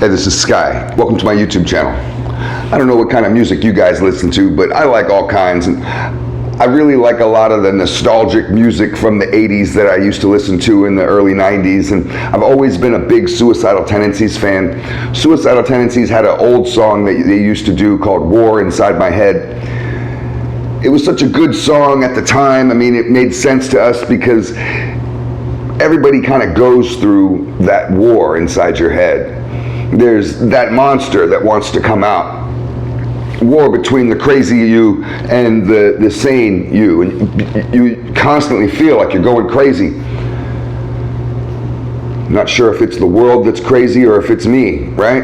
Hey, this is Sky. Welcome to my YouTube channel. I don't know what kind of music you guys listen to, but I like all kinds. And I really like a lot of the nostalgic music from the 80s that I used to listen to in the early 90s. And I've always been a big Suicidal Tendencies fan. Suicidal Tendencies had an old song that they used to do called War Inside My Head. It was such a good song at the time. I mean, it made sense to us because everybody kind of goes through that war inside your head. There's that monster that wants to come out. War between the crazy you and the sane you. And you constantly feel like you're going crazy. Not sure if it's the world that's crazy or if it's me, right?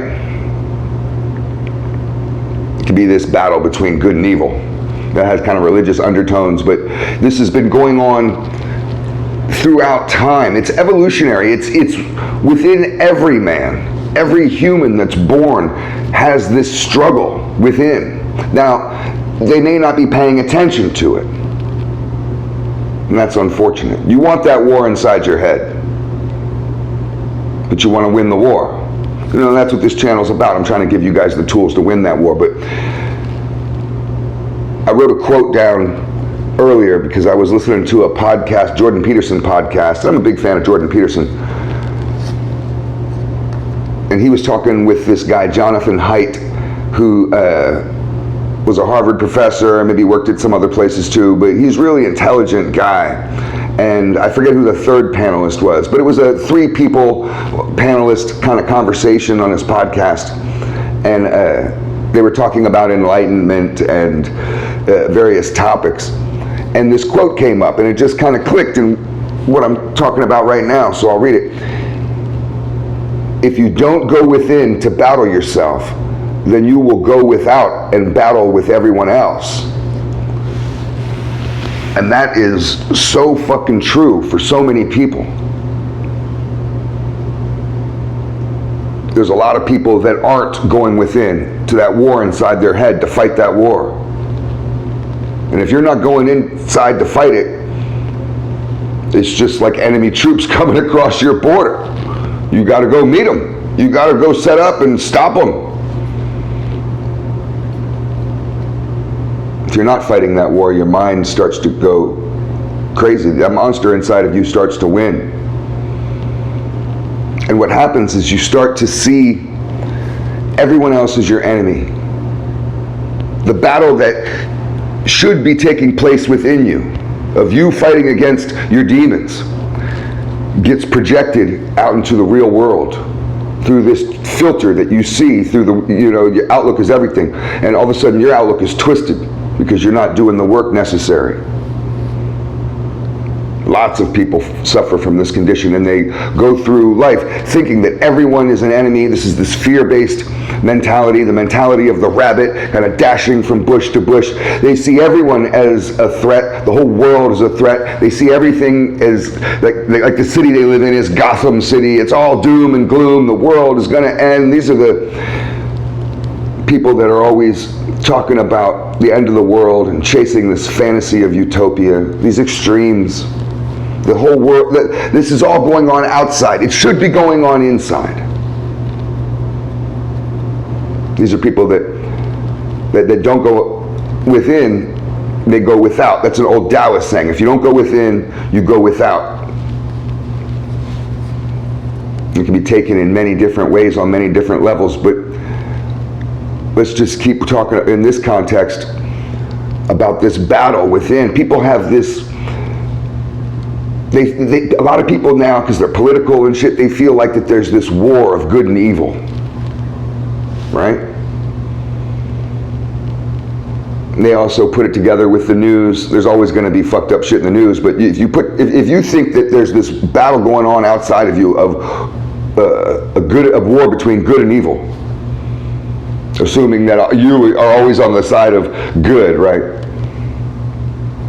It could be this battle between good and evil that has kind of religious undertones, but this has been going on throughout time. It's evolutionary. It's within every man. Every human that's born has this struggle within. Now, they may not be paying attention to it. And that's unfortunate. You want that war inside your head. But you want to win the war. You know, that's what this channel's about. I'm trying to give you guys the tools to win that war. But I wrote a quote down earlier because I was listening to a podcast, Jordan Peterson podcast. I'm a big fan of Jordan Peterson. And he was talking with this guy, Jonathan Haidt, who was a Harvard professor and maybe worked at some other places too, but he's a really intelligent guy. And I forget who the third panelist was, but it was a 3-people panelist kind of conversation on his podcast. And they were talking about enlightenment and various topics. And this quote came up and it just kind of clicked in what I'm talking about right now, so I'll read it. If you don't go within to battle yourself, then you will go without and battle with everyone else. And that is so fucking true for so many people. There's a lot of people that aren't going within to that war inside their head to fight that war. And if you're not going inside to fight it, it's just like enemy troops coming across your border. You got to go meet them. You got to go set up and stop them. If you're not fighting that war, your mind starts to go crazy. That monster inside of you starts to win. And what happens is you start to see everyone else as your enemy. The battle that should be taking place within you, of you fighting against your demons, gets projected out into the real world through this filter that you see through the, your outlook is everything. And all of a sudden your outlook is twisted because you're not doing the work necessary. Lots of people suffer from this condition and they go through life thinking that everyone is an enemy. This is this fear-based mentality, the mentality of the rabbit, kind of dashing from bush to bush. They see everyone as a threat. The whole world is a threat. They see everything as, like the city they live in is Gotham City. It's all doom and gloom. The world is going to end. These are the people that are always talking about the end of the world and chasing this fantasy of utopia, these extremes. The whole world, this is all going on outside. It should be going on inside. These are people that don't go within, they go without. That's an old Taoist saying. If you don't go within, you go without. It can be taken in many different ways on many different levels, but let's just keep talking in this context about this battle within. People have this, a lot of people now, because they're political and shit, they feel like that there's this war of good and evil, right? And they also put it together with the news. There's always going to be fucked up shit in the news, but if you think that there's this battle going on outside of you of a war between good and evil, assuming that you are always on the side of good, right?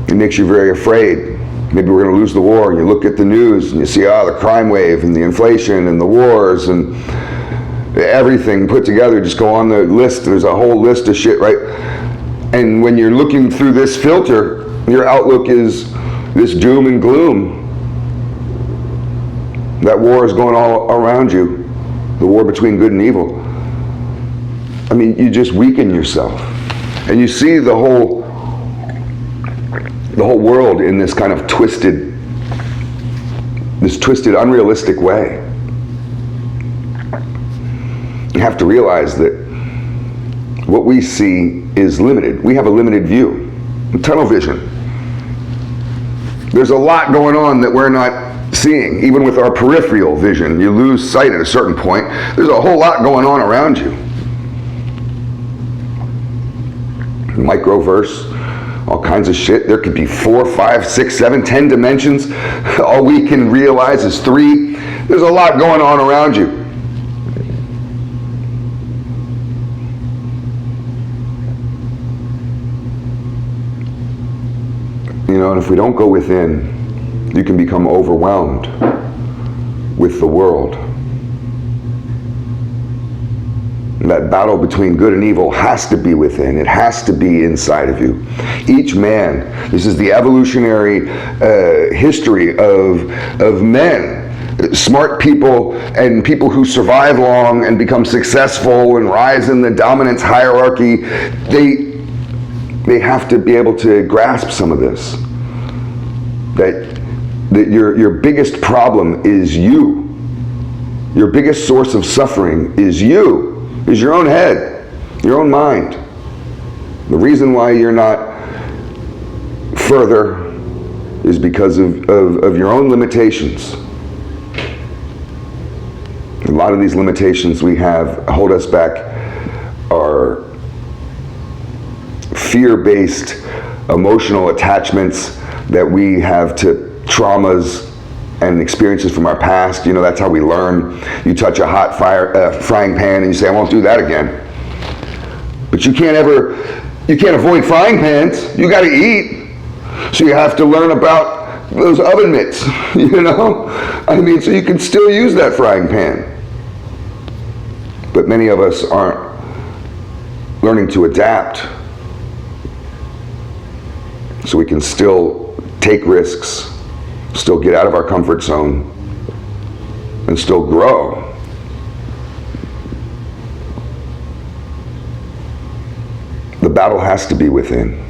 It makes you very afraid. Maybe we're going to lose the war, and you look at the news and you see, the crime wave and the inflation and the wars and everything put together. Just go on the list. There's a whole list of shit, right? And when you're looking through this filter, your outlook is this doom and gloom. That war is going all around you. The war between good and evil. I mean, you just weaken yourself. And you see the whole world in this kind of twisted, unrealistic way. You have to realize that what we see is limited. We have a limited view, tunnel vision. There's a lot going on that we're not seeing. Even with our peripheral vision, you lose sight at a certain point. There's a whole lot going on around you. Microverse, all kinds of shit. There could be 4, 5, 6, 7, 10 dimensions. All we can realize is 3. There's a lot going on around you. You know, and if we don't go within, you can become overwhelmed with the world. And that battle between good and evil has to be within. It has to be inside of you. Each man, this is the evolutionary history of men, smart people and people who survive long and become successful and rise in the dominance hierarchy. They have to be able to grasp some of this. That your biggest problem is you. Your biggest source of suffering is you, is your own head, your own mind. The reason why you're not further is because of your own limitations. A lot of these limitations we have hold us back are fear-based emotional attachments that we have to traumas and experiences from our past. You know, that's how we learn. You touch a hot frying pan and you say, I won't do that again. But you can't avoid frying pans. You got to eat. So you have to learn about those oven mitts, you know? I mean, so you can still use that frying pan. But many of us aren't learning to adapt. So we can still take risks, still get out of our comfort zone, and still grow. The battle has to be within.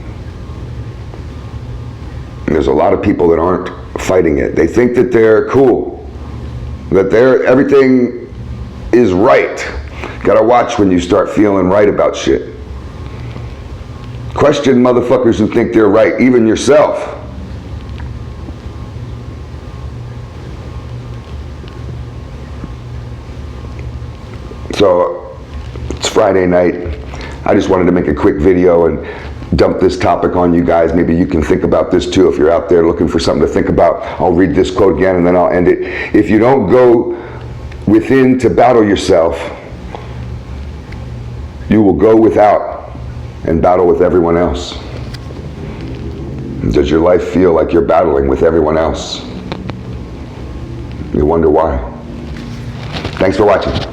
And there's a lot of people that aren't fighting it. They think that they're cool, that everything is right. Gotta watch when you start feeling right about shit. Question motherfuckers who think they're right, even yourself. So, it's Friday night. I just wanted to make a quick video and dump this topic on you guys. Maybe you can think about this too if you're out there looking for something to think about. I'll read this quote again and then I'll end it. If you don't go within to battle yourself, you will go without and battle with everyone else. Does your life feel like you're battling with everyone else? You wonder why. Thanks for watching.